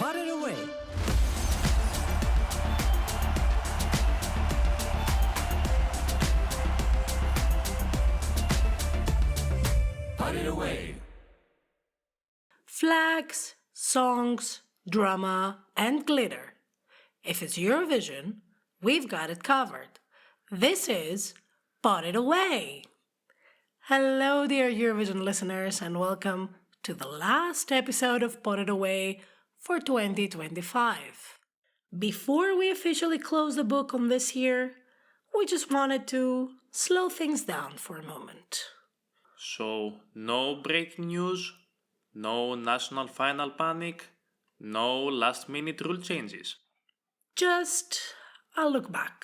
Put it away. Put it away. Flags, songs, drama, and glitter. If it's Eurovision, we've got it covered. This is Put It Away. Hello, dear Eurovision listeners, and welcome to the last episode of Put It Away for 2025. Before we officially close the book on this year, we just wanted to slow things down for a moment. So, no breaking news, no national final panic, no last minute rule changes. Just a look back.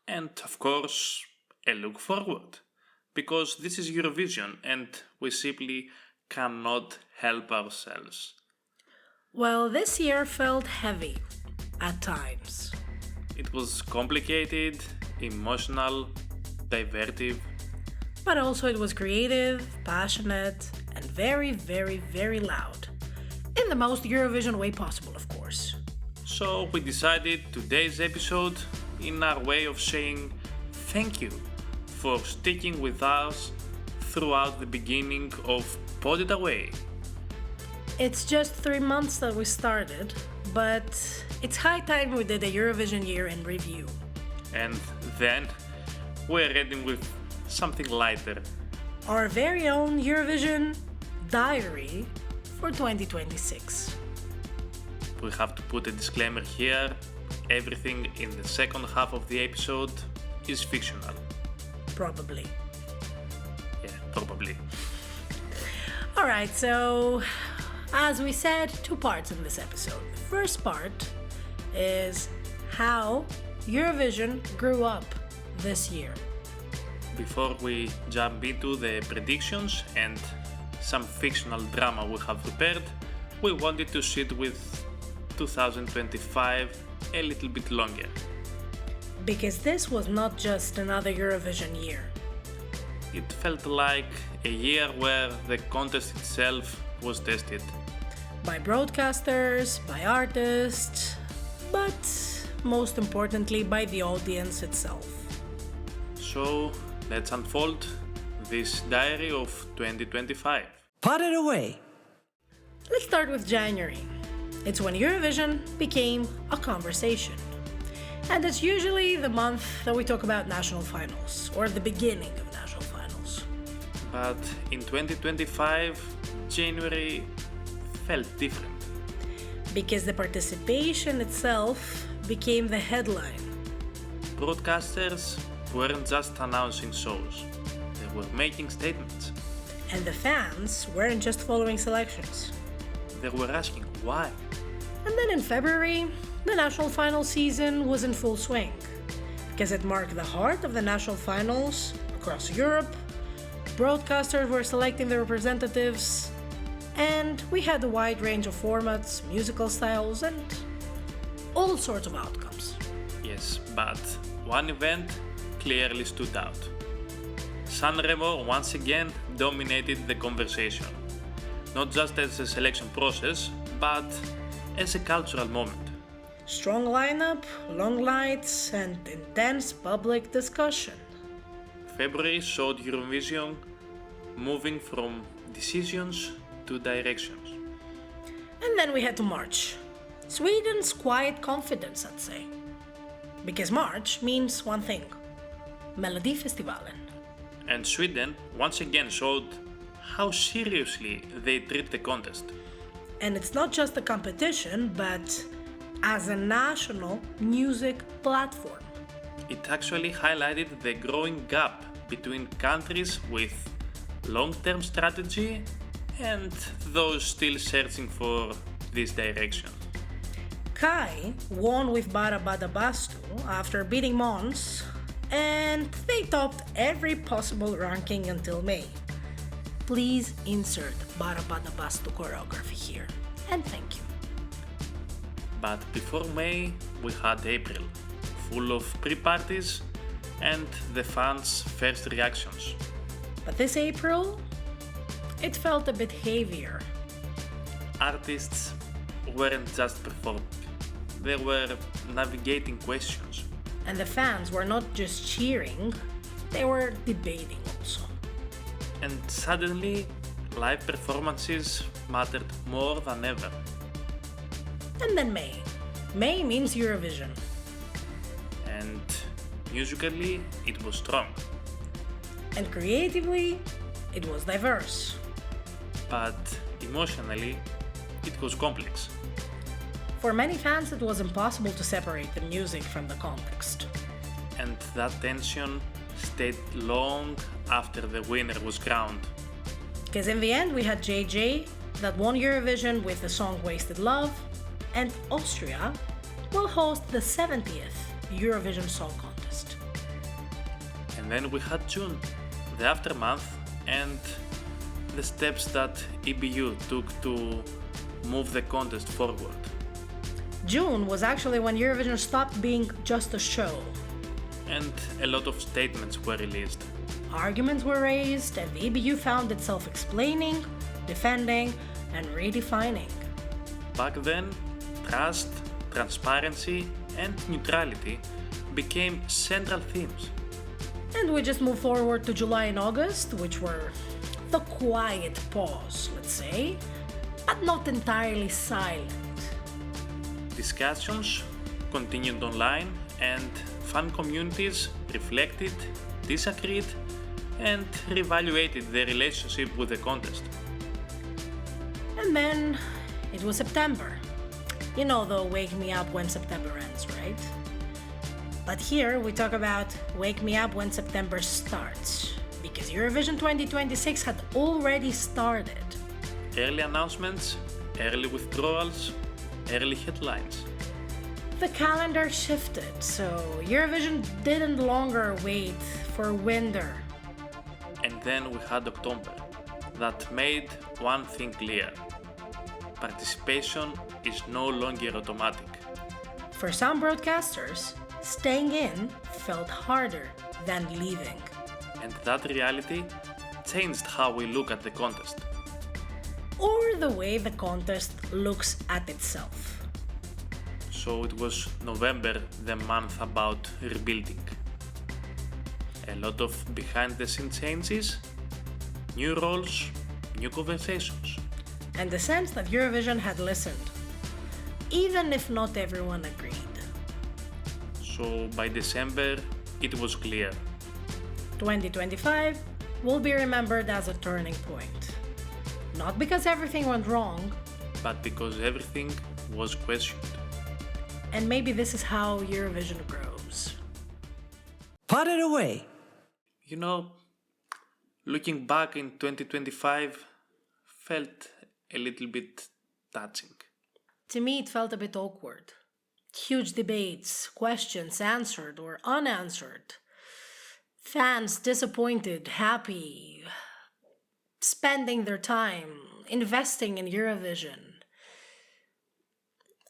And of course, a look forward. Because this is Eurovision and we simply cannot help ourselves. Well, this year felt heavy at times. It was complicated, emotional, divertive. But also it was creative, passionate, and very, very, very loud. In the most Eurovision way possible, of course. So we decided today's episode in our way of saying thank you for sticking with us throughout the beginning of Put It Away. It's just 3 months that we started, but it's high time we did a Eurovision year in review. And then we're ending with something lighter. Our very own Eurovision diary for 2026. We have to put a disclaimer here. Everything in the second half of the episode is fictional. Probably. Yeah, probably. Alright, so as we said, 2 parts in this episode. The first part is how Eurovision grew up this year. Before we jump into the predictions and some fictional drama we have prepared, we wanted to sit with 2025 a little bit longer. Because this was not just another Eurovision year. It felt like a year where the contest itself was tested. By broadcasters, by artists, but most importantly by the audience itself. So let's unfold this diary of 2025. Put it away. Let's start with January. It's when Eurovision became a conversation. And it's usually the month that we talk about national finals, or the beginning of national finals. But in 2025, January felt different. Because the participation itself became the headline. Broadcasters weren't just announcing shows, they were making statements. And the fans weren't just following selections. They were asking why. And then in February, the national final season was in full swing. Because it marked the heart of the national finals across Europe, broadcasters were selecting their representatives, and we had a wide range of formats, musical styles, and all sorts of outcomes. Yes, but one event clearly stood out. Sanremo once again dominated the conversation, not just as a selection process, but as a cultural moment. Strong lineup, long lights, and intense public discussion. February showed Eurovision moving from decisions to directions. And then we had to March. Sweden's quiet confidence, I'd say. Because March means one thing: Melodifestivalen. And Sweden once again showed how seriously they treat the contest. And it's not just a competition, but as a national music platform. It actually highlighted the growing gap between countries with long-term strategy and those still searching for this direction. Kai won with Bara Bada Bastu after beating Mons, and they topped every possible ranking until May. Please insert Bara Bada Bastu choreography here, and thank you. But before May, we had April, full of pre-parties and the fans' first reactions. But this April, it felt a bit heavier. Artists weren't just performing, they were navigating questions. And the fans were not just cheering, they were debating also. And suddenly, live performances mattered more than ever. And then May. May means Eurovision. And musically, it was strong. And creatively, it was diverse. But emotionally, it was complex. For many fans, it was impossible to separate the music from the context. And that tension stayed long after the winner was crowned. Because in the end, we had JJ that won Eurovision with the song Wasted Love, and Austria will host the 70th Eurovision Song Contest. And then we had June, the aftermath, and the steps that EBU took to move the contest forward. June was actually when Eurovision stopped being just a show. And a lot of statements were released. Arguments were raised, and the EBU found itself explaining, defending, and redefining. Back then, trust, transparency, and neutrality became central themes. And we just moved forward to July and August, which were the quiet pause, let's say, but not entirely silent. Discussions continued online, and fan communities reflected, disagreed, and reevaluated their relationship with the contest. And then it was September. You know the Wake Me Up When September Ends, right? But here we talk about Wake Me Up When September Starts, because Eurovision 2026 had already started. Early announcements, early withdrawals, early headlines. The calendar shifted, so Eurovision didn't longer wait for winter. And then we had October, that made one thing clear. Participation is no longer automatic. For some broadcasters, staying in felt harder than leaving. And that reality changed how we look at the contest. Or the way the contest looks at itself. So it was November, the month about rebuilding. A lot of behind the scenes changes, new roles, new conversations. And the sense that Eurovision had listened, even if not everyone agreed. So by December, it was clear. 2025 will be remembered as a turning point. Not because everything went wrong, But because everything was questioned. and maybe this is how Eurovision grows. Put it away. You know, looking back in 2025 felt a little bit touching. To me, it felt a bit awkward. Huge debates, questions answered or unanswered. Fans disappointed, happy, spending their time, investing in Eurovision.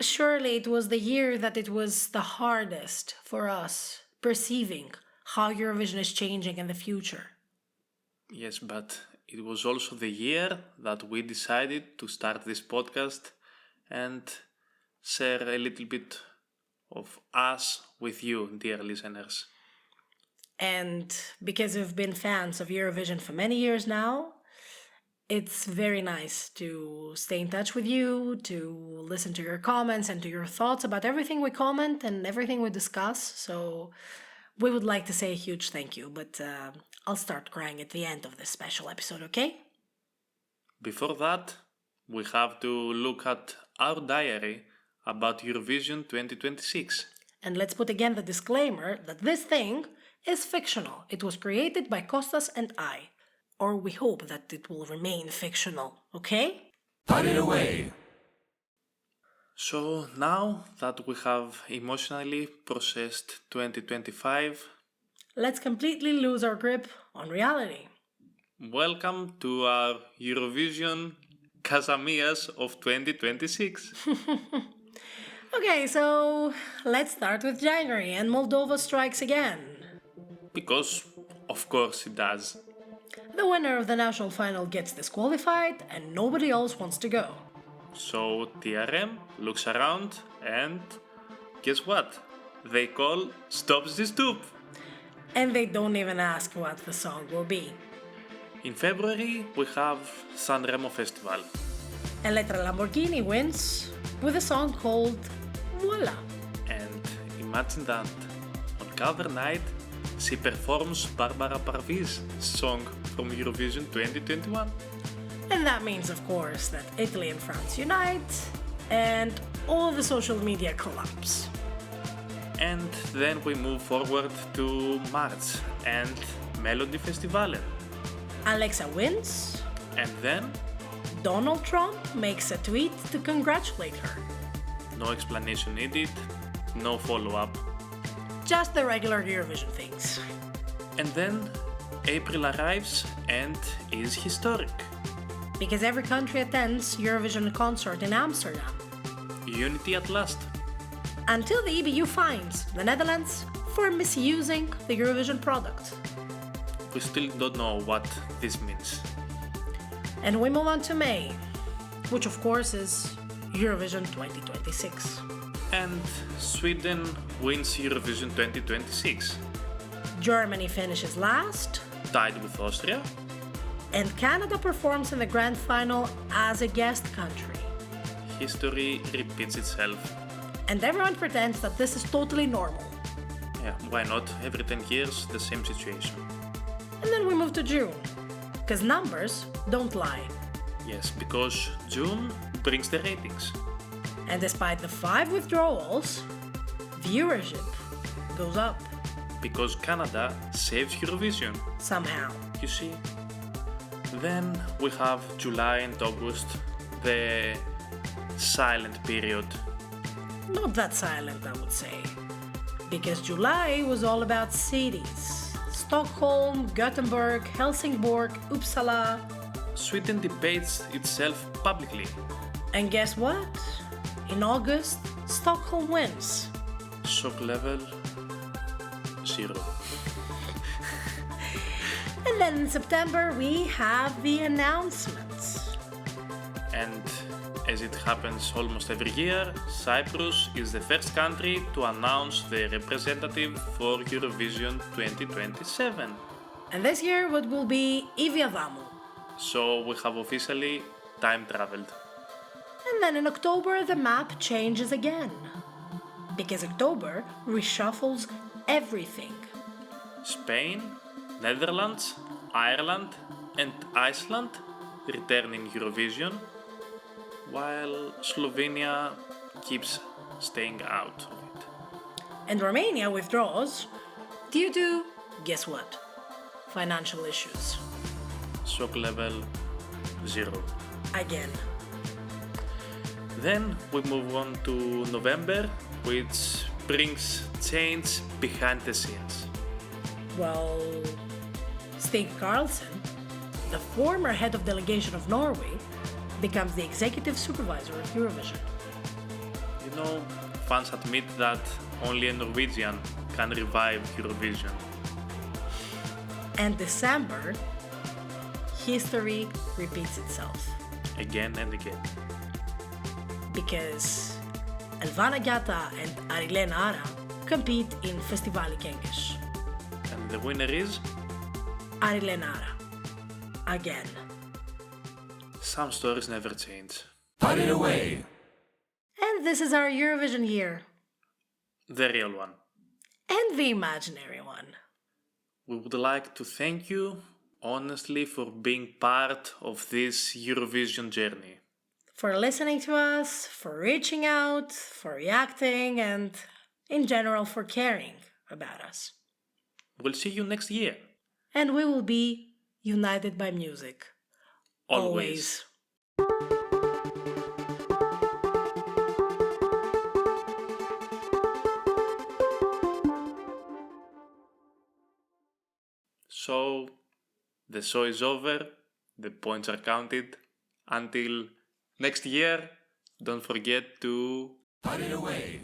Surely it was the year that it was the hardest for us perceiving how Eurovision is changing in the future. Yes, but it was also the year that we decided to start this podcast and share a little bit of us with you, dear listeners. And because we've been fans of Eurovision for many years now, it's very nice to stay in touch with you, to listen to your comments and to your thoughts about everything we comment and everything we discuss. So we would like to say a huge thank you, but I'll start crying at the end of this special episode, okay? Before that, we have to look at our diary about Eurovision 2026. And let's put again the disclaimer that this thing is fictional. It was created by Kostas and I. Or we hope that it will remain fictional, okay? Put it away. So now that we have emotionally processed 2025, Let's completely lose our grip on reality. welcome to our Eurovision Casamias of 2026. Okay, so let's start with January, and Moldova strikes again. Because, of course, it does. The winner of the national final gets disqualified, and nobody else wants to go. So TRM looks around and guess what? They call Stop the Stoop. And they don't even ask what the song will be. In February we have Sanremo Festival. Elettra Lamborghini wins with a song called Voila. And imagine that, on cover night she performs Barbara Parvi's song from Eurovision 2021. And that means, of course, that Italy and France unite and all the social media collapse. And then we move forward to March and Melody Festivalen. Alexa wins. And then Donald Trump makes a tweet to congratulate her. no explanation needed, no follow-up. Just the regular Eurovision things. And then April arrives and is historic. Because every country attends Eurovision concert in Amsterdam. Unity at last. Until the EBU fines the Netherlands for misusing the Eurovision product. We still don't know what this means. And we move on to May, which of course is Eurovision 2026. And Sweden wins Eurovision 2026. Germany finishes last, Tied with Austria. and Canada performs in the grand final as a guest country. History repeats itself. And everyone pretends that this is totally normal. Yeah, why not? Every 10 years, the same situation. And then we move to June, because numbers don't lie. Yes, because June brings the ratings. And despite the 5 withdrawals, viewership goes up Because Canada saves Eurovision, somehow. you see. Then we have July and August, the silent period. Not that silent, I would say. Because July was all about cities. Stockholm, Gothenburg, Helsingborg, Uppsala. Sweden debates itself publicly. And guess what? In August, Stockholm wins. Shock level 0. And then in September, we have the announcements. And as it happens almost every year, Cyprus is the first country to announce the representative for Eurovision 2027. And this year, what will be Iviadamu. So we have officially time traveled. And then in October, the map changes again. Because October reshuffles everything. Spain, Netherlands, Ireland, and Iceland return in Eurovision, while Slovenia keeps staying out of it. And Romania withdraws due to, guess what? Financial issues. Shock level 0. Again. Then we move on to November, which brings change behind the scenes. Well, Stig Karlsen, the former head of delegation of Norway, becomes the executive supervisor of Eurovision. You know, fans admit that only a Norwegian can revive Eurovision. And December, history repeats itself. Again and again. Because Elvana Gata and Arilena Ara compete in Festivali Kengish. And the winner is Arilena Ara. Again. Some stories never change. Put it away. And this is our Eurovision year. The real one. And the imaginary one. We would like to thank you, honestly, for being part of this Eurovision journey. For listening to us, for reaching out, for reacting, and in general for caring about us. We'll see you next year. And we will be united by music. Always. So, the show is over, the points are counted. Until next year, don't forget to Put it away.